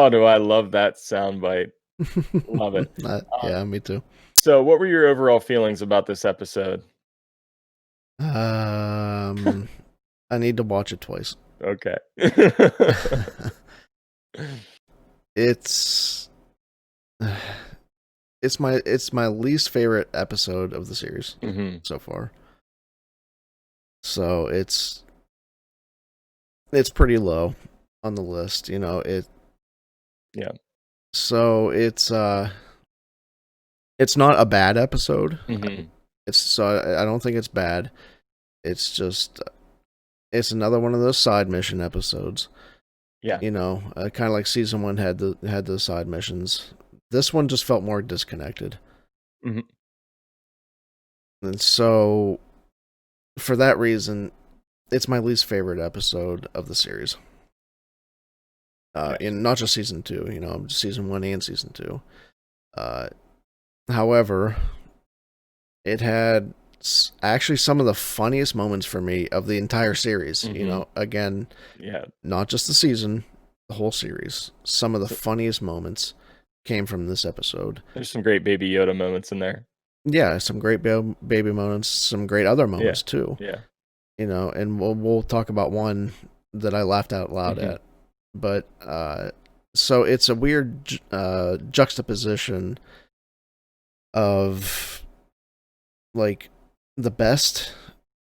Oh, do I love that soundbite. Love it. Yeah, me too. So what were your overall feelings about this episode? I need to watch it twice. Okay. It's it's my least favorite episode of the series hmm so far. So it's pretty low on the list, Yeah. So it's not a bad episode. hmm I don't think it's bad. It's just it's another one of those side mission episodes. Yeah. Kind of like season 1 had the side missions. This one just felt more disconnected. hmm And so for that reason, it's my least favorite episode of the series. Okay. In not just season 2, season 1 and season 2. However, it had actually some of the funniest moments for me of the entire series. Again, Yeah. not just the season, the whole series. Some of the funniest moments came from this episode. There's some great Baby Yoda moments in there. Yeah, some great baby moments, some great other moments Yeah. too. Yeah. And we'll talk about one that I laughed out loud hmm at. But so it's a weird juxtaposition of like the best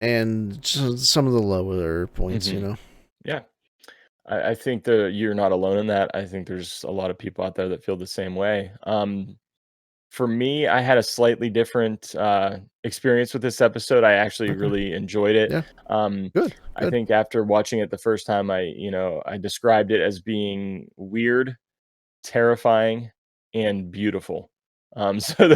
and some of the lower points. hmm Yeah. I think that you're not alone in that. I think there's a lot of people out there that feel the same way. For me, I had a slightly different experience with this episode. I actually Okay. really enjoyed it. Yeah. Um, Good. I Good. think after watching it the first time, I described it as being weird, terrifying, and beautiful. So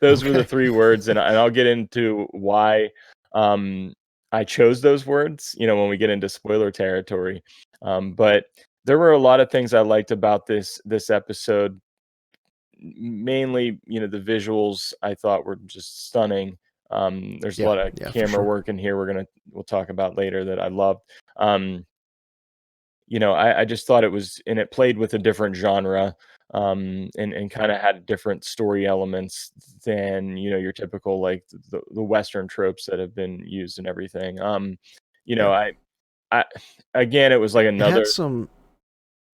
those were the Okay. three words, and I'll get into why I chose those words. When we get into spoiler territory, but there were a lot of things I liked about this episode. Mainly, the visuals I thought were just stunning. There's a Yeah. lot of Yeah. For camera sure. work in here we'll talk about later that I loved. Um, I just thought it was and it played with a different genre, and kinda had different story elements than, your typical, like, the Western tropes that have been used and everything. You know, Yeah. I again, it was like It had another. some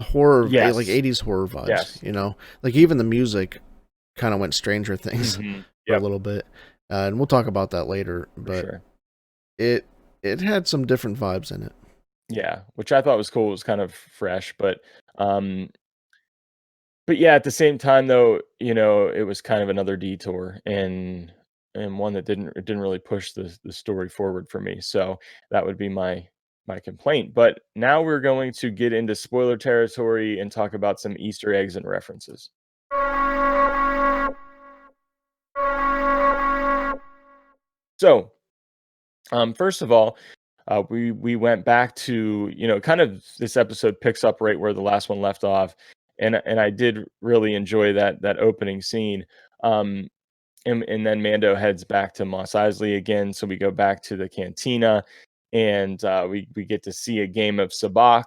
horror, like Yes, 80s horror vibes. yes. Like even the music kind of went Stranger Things for a Yep, little bit, and we'll talk about that later. for But sure. it it had some different vibes in it. Yeah, which I thought was cool, it was kind of fresh, um but yeah, at the same time though, it was kind of another detour and one that didn't really push the story forward for me. So that would be my complaint. But now we're going to get into spoiler territory and talk about some Easter eggs and references. So, first of all, we went back to kind of this episode picks up right where the last one left off, and I did really enjoy that opening scene. Um, and then Mando heads back to Mos Eisley again, so we go back to the cantina, and we get to see a game of sabacc.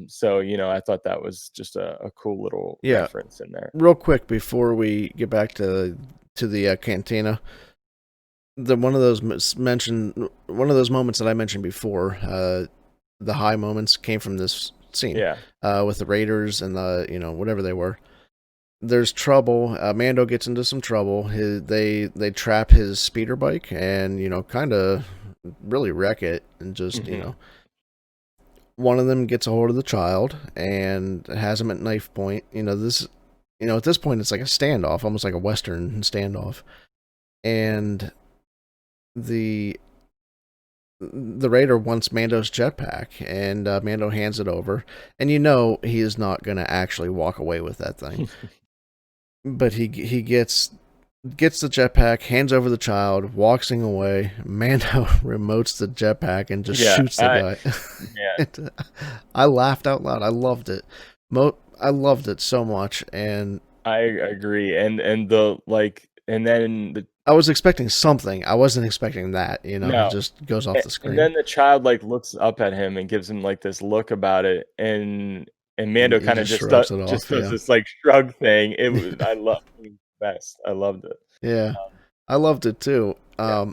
So I thought that was just a cool little Yeah, reference in there. real quick before we get back to the cantina, the one of those moments that I mentioned before, the high moments came from this scene, Yeah. with the Raiders and the whatever they were. There's trouble. Mando gets into some trouble. They trap his speeder bike and kind of really wreck it, and just hmm one of them gets a hold of the child and has him at knife point. At this point it's like a standoff, almost like a Western standoff, and the the raider wants Mando's jetpack, and Mando hands it over, and he is not going to actually walk away with that thing. But he gets the jetpack, hands over the child, walking away. Mando remotes the jetpack and just Yeah. shoots the guy. Yeah. And, I laughed out loud. I loved it. I loved it so much, and I agree, and the like, and then the I was expecting something. I wasn't expecting that. He no, just goes off the and screen. then the child like looks up at him and gives him like this look about it, and and And Mando he kind of just shrugs it just off. does Yeah. this like shrug thing. I love it was the best. I loved it. Yeah. Um, I loved it too. yeah,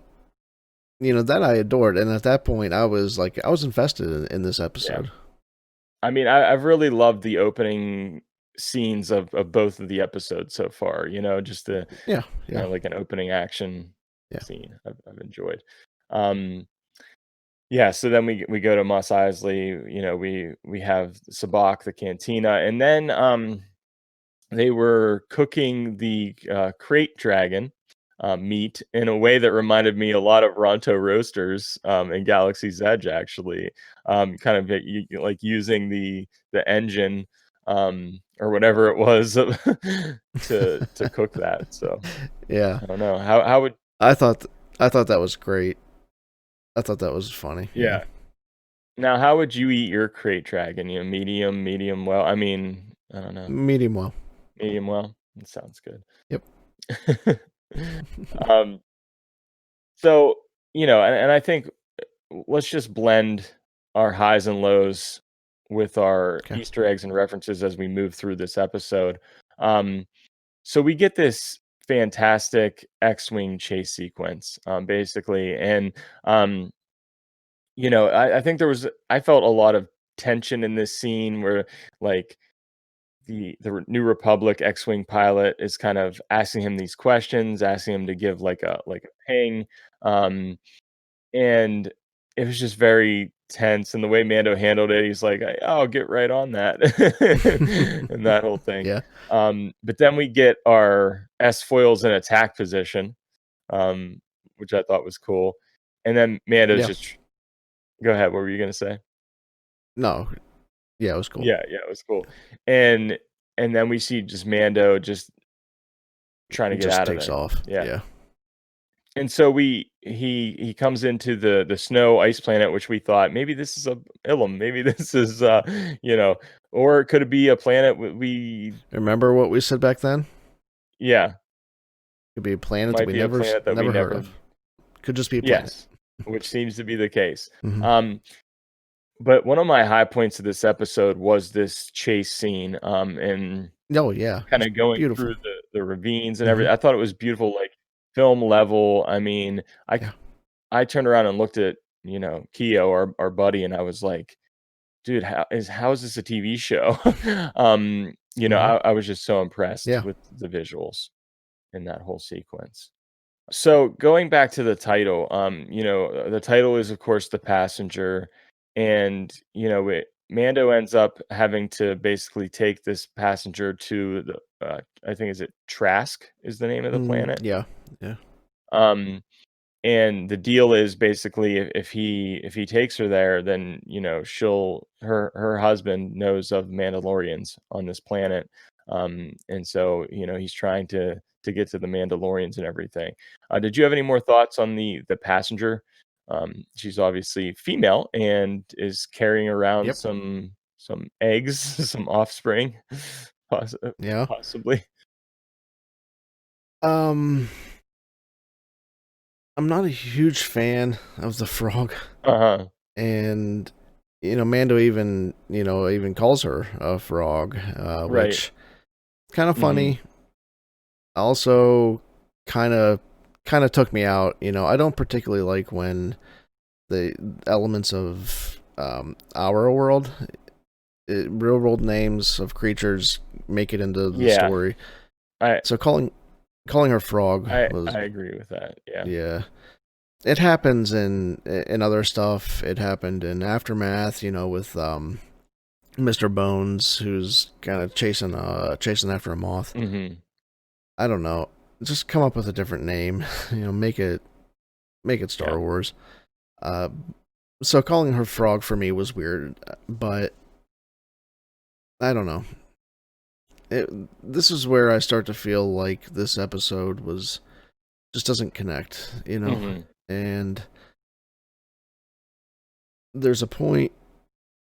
That I adored, and at that point, I was invested in this yeah. episode. I mean, I've really loved the opening scenes of both of the episodes so far. Just the Yeah, kind yeah, of like an opening action yeah. scene. I've enjoyed. Um, yeah, so then we go to Mos Eisley. We have Sabak, the cantina, and then they were cooking the crate dragon meat in a way that reminded me a lot of Ronto roasters in Galaxy's Edge, actually. Kind of like using the engine or whatever it was to cook that. So Yeah. I don't know how would I thought I thought that was great. I thought that was funny. Yeah. yeah. Now, how would you eat your crate dragon? Medium well. I mean, I don't know, Medium well. medium well. That sounds good. Yep. um, so and I think let's just blend our highs and lows with our Okay. Easter eggs and references as we move through this episode. Um, so we get this fantastic X-wing chase sequence, basically, and um, I think I felt a lot of tension in this scene where like the New Republic X-wing pilot is kind of asking him these questions, asking him to give like a ping, um, and it was just very tense. And the way Mando handled it, he's like, "I'll get right on that," and that whole thing. Yeah. But then we get our S foils in attack position, um, which I thought was cool, and then Mando's Yeah. just go ahead. What were you gonna say? No. Yeah, it was cool. Yeah, it was cool. And and then we see just Mando just trying to It get just out of takes there. off. Yeah. Yeah. And so he comes into the snow ice planet, which we thought maybe this is a Ilum, maybe this is or could it be a planet we Remember what we said back then? yeah, Could be a planet that might we be a never planet that we never heard never of. Could just be a planet. yes, which seems to be the case. Hmm. But one of my high points of this episode was this chase scene, and Oh yeah, it was kinda going beautiful. through the ravines and Hmm. everything. I thought it was beautiful, like, film level. I mean, Yeah. I turned around and looked at, Keo, our buddy, and I was like, "Dude, how is this a TV show?" Hmm. I was just so impressed Yeah. with the visuals in that whole sequence. So, going back to the title, the title is, of course, The Passenger, and, Mando ends up having to basically take this passenger to I think is it Trask is the name of the planet? Yeah. Yeah. Um, and the deal is basically if he takes her there, then, her husband knows of Mandalorians on this planet. And so, he's trying to get to the Mandalorians and everything. Did you have any more thoughts on the passenger? She's obviously female and is carrying around Yep. some eggs, some offspring, possi Yeah. possibly. Um, I'm not a huge fan of the frog, Uh-huh. and Mando even calls her a frog, Right. which kind of Mhm. funny. Also, kind of kind of took me out. I don't particularly like when the elements of our world, real world names of creatures make it into the Yeah. story. I So calling her frog was I agree with that, yeah. yeah. It happens in other stuff. It happened in Aftermath, with Mr. Bones, who's kind of chasing after a moth. Mhm. I don't know. Just come up with a different name. Make it Star Yeah. Wars. Uh, so calling her frog for me was weird, but I don't know. This is where I start to feel like this episode was just doesn't connect. Mhm. And there's a point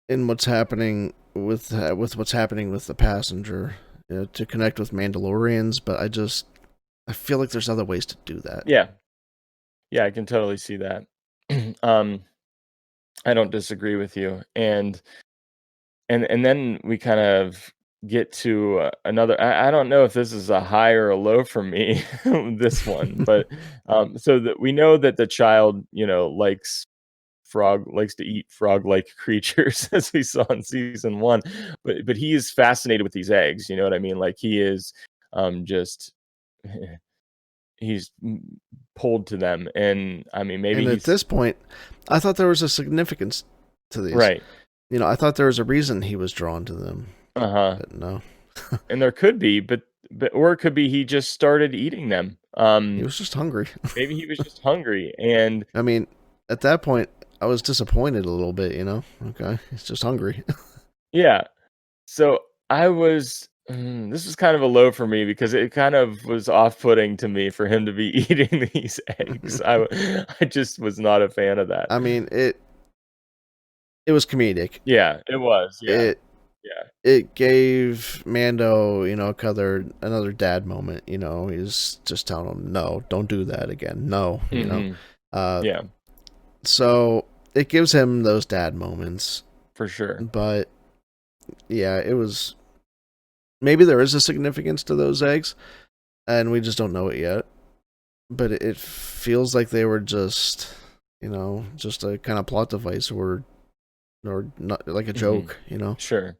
in what's happening with what's happening with the passenger, to connect with Mandalorians, but I feel like there's other ways to do that. Yeah. Yeah, I can totally see that. Um, I don't disagree with you, and and then we kind of get to another. I don't know if this is a high or a low for me, this one, but so that we know that the child, likes to eat frog-like creatures as we saw in season 1, but he is fascinated with these eggs, you know what I mean? Like, he is, just he's pulled to them, and, I mean, maybe And at he's this point, I thought there was a significance to these. right. I thought there was a reason he was drawn to them, Uh-huh, but no. and there could be, but or it could be he just started eating them. He was just hungry. Maybe he was just hungry, and I mean, at that point, I was disappointed a little bit, Okay, he's just hungry. yeah. So I was this was kind of a low for me because it kind of was off-putting to me for him to be eating these eggs. I just was not a fan of that. I mean, it was comedic. Yeah, it was. Yeah. It Yeah. it gave Mando, another dad moment. He's just telling him, "No, don't do that again. No." Mhm. Uh, Yeah, so it gives him those dad moments, for sure. but yeah, it was maybe there is a significance to those eggs, and we just don't know it yet. But it feels like they were just a kind of plot device or not like a Mhm. joke. Sure.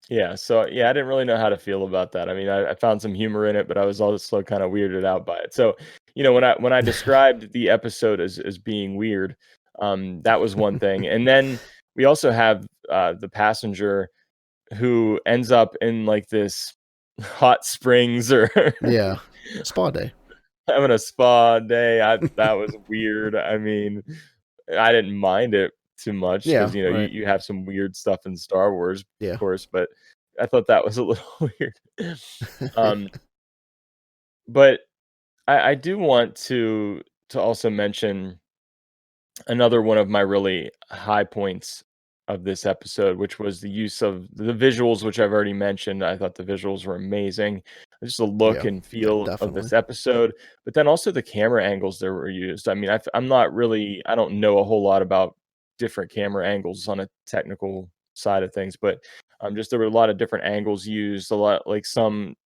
Yeah, so, yeah, I didn't really know how to feel about that. I mean, I found some humor in it, but I was also kinda weirded out by it. So, when I described the episode as being weird, that was one thing, and then we also have, the passenger who ends up in, like, this hot springs or Yeah, spa day. having a spa day. That was weird. I mean, I didn't mind it too much Yeah, because you right. you have some weird stuff in Star Wars, of Yeah. course, but I thought that was a little weird. Um, but I do want to also mention another one of my really high points of this episode, which was the use of the visuals, which I've already mentioned. I thought the visuals were amazing. Just the look Yeah, and yeah, feel of definitely. this episode, but then also the camera angles that were used. I mean, I'm not really, I don't know a whole lot about different camera angles on a technical side of things, but just there were a lot of different angles used. A lot like some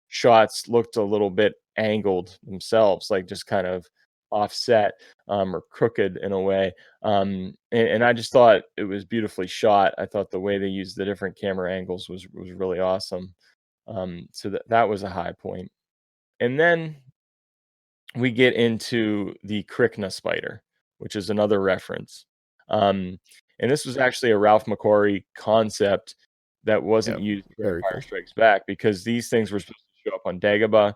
shots looked a little bit angled themselves, like just kind of offset or crooked in a way. And I just thought it was beautifully shot. I thought the way they used the different camera angles was really awesome. So that was a high point. And then we get into the Krykna spider, which is another reference. Um, and this was actually a Ralph McQuarrie concept that Yeah, wasn't used for very Empire cool. Strikes Back because these things were supposed to show up on Dagobah,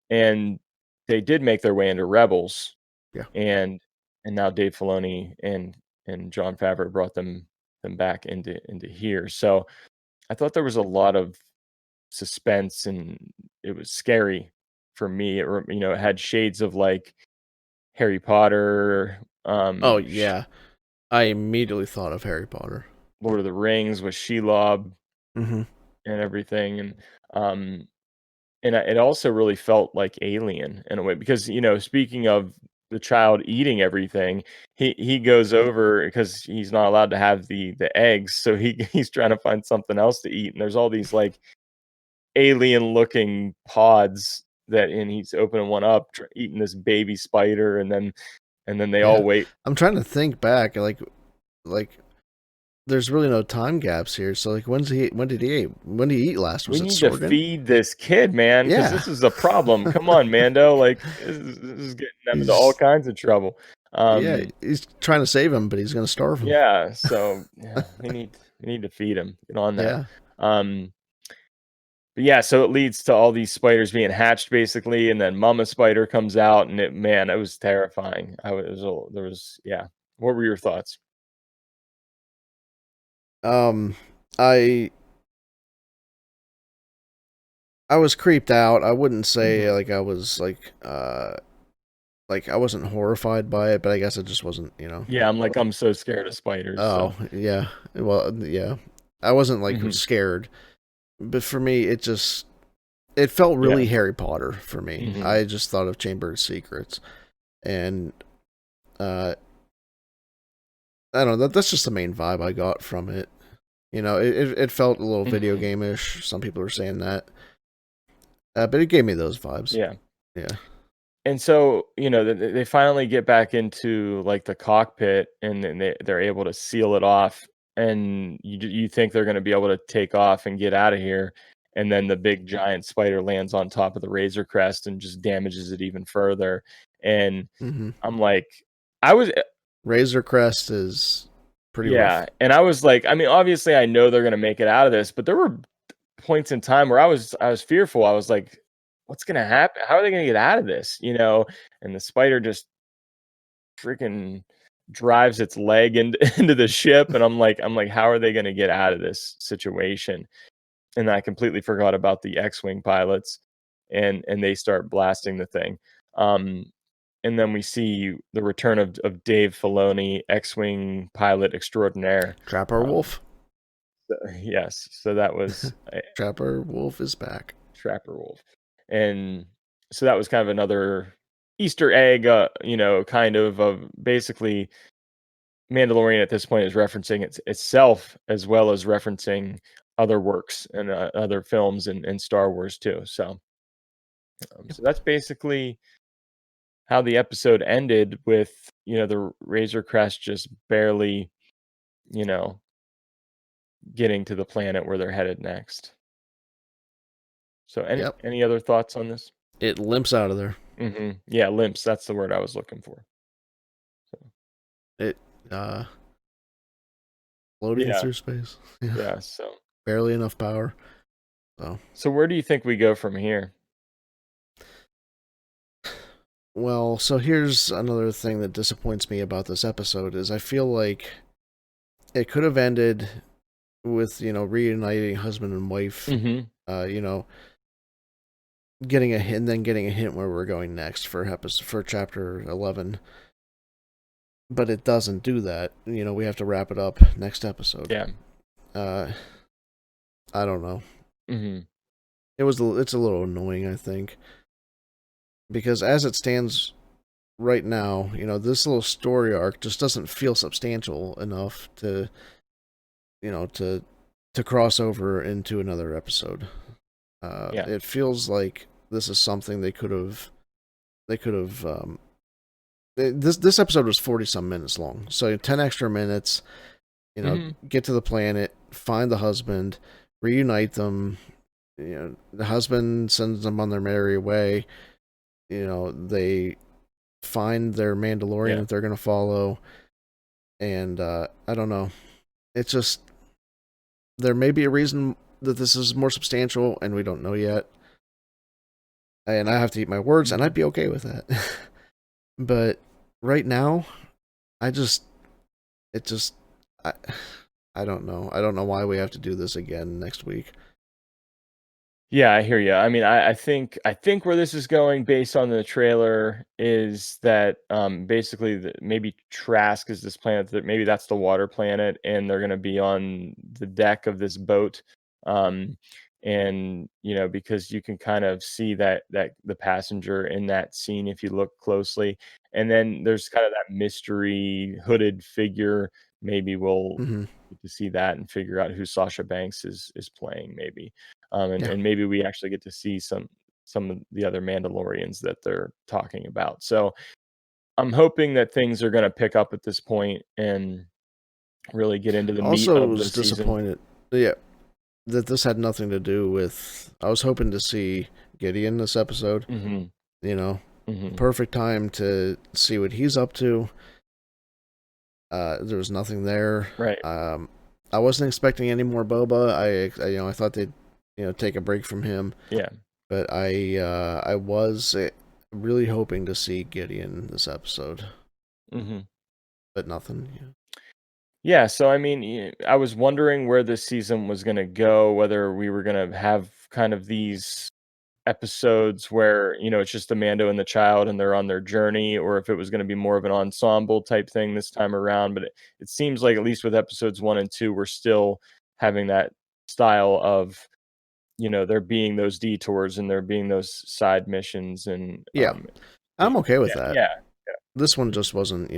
and they did make their way into Rebels, Yeah. and now Dave Filoni and Jon Favreau brought them back into here. So I thought there was a lot of suspense, and it was scary for me. It had shades of like Harry Potter, Oh yeah, I immediately thought of Harry Potter. Lord of the Rings with Shelob Mm-hmm. and everything, um, it also really felt like Alien in a way because, speaking of the child eating everything, he goes over because he's not allowed to have the eggs, so he's trying to find something else to eat, and there's all these, like, alien-looking pods and he's opening one up, eating this baby spider, and then they Yeah, all wait. I'm trying to think back. Like there's really no time gaps here. So like, when did he eat last? We Was it need to Sorgan? feed this kid, man, because Yeah. this is a problem. Come on, Mando, like, this is getting them into all he's kinds of trouble. yeah, Um he's trying to save him, but he's gonna starve him. Yeah, so, yeah, we need to feed him, get on that. Yeah. Um, but yeah, so it leads to all these spiders being hatched basically, and then mama spider comes out, and it was terrifying. I was a there was yeah. What were your thoughts? Um, I I was creeped out. I wouldn't say Mhm. like I was like I wasn't horrified by it, but I guess I just wasn't. Yeah, I'm so scared of spiders, Oh so yeah. Well yeah. I wasn't like Mhm. scared, but for me it felt Yeah. really Harry Potter for me. Mhm. I just thought of Chamber of Secrets, and uh, I don't know. That's just the main vibe I got from it. It felt a little video Mhm. game-ish. Some people were saying that, but it gave me those vibes. Yeah. Yeah. And so, they finally get back into, like, the cockpit, and then they're able to seal it off, and you think they're gonna be able to take off and get out of here, and then the big giant spider lands on top of the Razor Crest and just damages it even further, and Hmm. I'm like I was Razor Crest is pretty yeah, rough. and I was like, I mean, obviously, I know they're gonna make it out of this, but there were points in time where I was fearful. I was like, "What's gonna happen? How are they gonna get out of this?" And the spider just freaking drives its leg into into the ship, and I'm like, "How are they gonna get out of this situation?" And I completely forgot about the X-wing pilots, and they start blasting the thing. Um, and then we see the return of Dave Filoni, X-wing pilot extraordinaire. Trapper Um, Wolf. yes, so that was Trapper Wolf is back. Trapper Wolf. And so that was kind of another Easter egg, kind of basically Mandalorian at this point is referencing itself as well as referencing other works and other films and Star Wars too. So that's basically how the episode ended with the Razor Crest just barely you know getting to the planet where they're headed next. So any Yep. any other thoughts on this? It limps out of there. Yeah, limps. That's the word I was looking for. So, It uh floating yeah, through space. Yeah. yeah. So, Barely enough power. So so where do you think we go from here? well, so here's another thing that disappoints me about this episode is I feel like it could have ended with, reuniting husband and wife, Hmm. uh, you know, getting a hint and then getting a hint where we're going next for chapter 11. But it doesn't do that. We have to wrap it up next episode. Yeah. Uh I don't know. Hmm. It's a little annoying, I think, because as it stands right now, this little story arc just doesn't feel substantial enough to, you know, to cross over into another episode. Yeah. It feels like this is something they could have. This episode was 40 some minutes long, so 10 extra minutes. Hmm. Get to the planet, find the husband, reunite them. The husband sends them on their merry way. They find their Mandalorian Yeah. that they're gonna follow, and I don't know. It's just there may be a reason that this is more substantial, and we don't know yet. And I have to eat my words, and I'd Hmm. be okay with that. But right now, I just, it just, I, I don't know. I don't know why we have to do this again next week. Yeah, I hear you. I mean, I think where this is going based on the trailer is that basically maybe Trask is this planet that maybe that's the water planet, and they're going to be on the deck of this boat. Um, and because you can kind of see that the passenger in that scene if you look closely, and then there's kind of that mystery hooded figure. Maybe we'll Hmm. get to see that and figure out who Sasha Banks is playing. Maybe and Yeah. and maybe we actually get to see some of the other Mandalorians that they're talking about. So I'm hoping that things are going to pick up at this point and really get into the meat Also, of the was season. disappointed. Yeah, that this had nothing to do with. I was hoping to see Gideon this episode. Hmm. You know, Hmm. perfect time to see what he's up to. There was nothing there. Right. I wasn't expecting any more Boba. I thought they'd take a break from him, Yeah. but I was really hoping to see Gideon this episode, Hmm. but nothing. Yeah. Yeah. So I mean, I was wondering where this season was going to go, whether we were going to have kind of these episodes where it's just the Mando and the child and they're on their journey, or if it was going to be more of an ensemble type thing this time around. But it seems like at least with episodes 1 and 2 we're still having that style of there being those detours and there being those side missions and Yeah, yeah, I'm okay with yeah, that. yeah, This one just wasn't.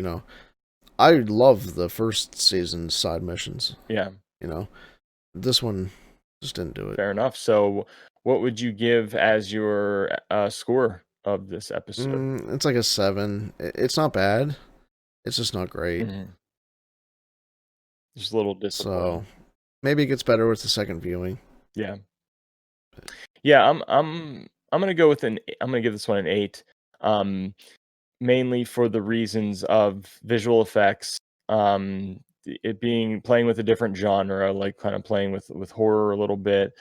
I love the first season's side missions. yeah, You know, This one just didn't do it. Fair enough. So, what would you give as your score of this episode? It's like a 7. It's not bad. It's just not great. Mhm. Just a little So disappointing. maybe it gets better with the second viewing. Yeah. Yeah, I'm gonna go with I'm gonna give this one an 8. Um, Mainly for the reasons of visual effects, it being playing with a different genre, like kind of playing with horror a little bit,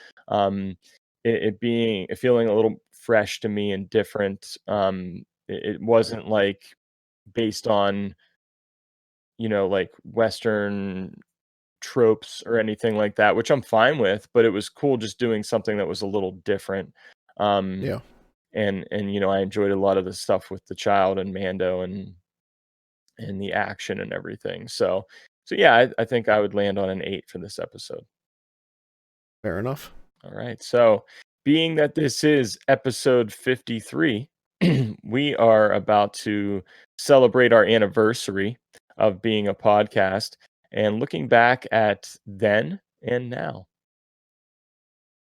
it feeling a little fresh to me and different. It wasn't like based on, like Western tropes or anything like that, which I'm fine with, but it was cool just doing something that was a little different. Um, Yeah, and I enjoyed a lot of the stuff with the child and Mando and the action and everything. So yeah, I think I would land on an 8 for this episode. fair enough. All right. So being that this is episode 53, we are about to celebrate our anniversary of being a podcast and looking back at then and now.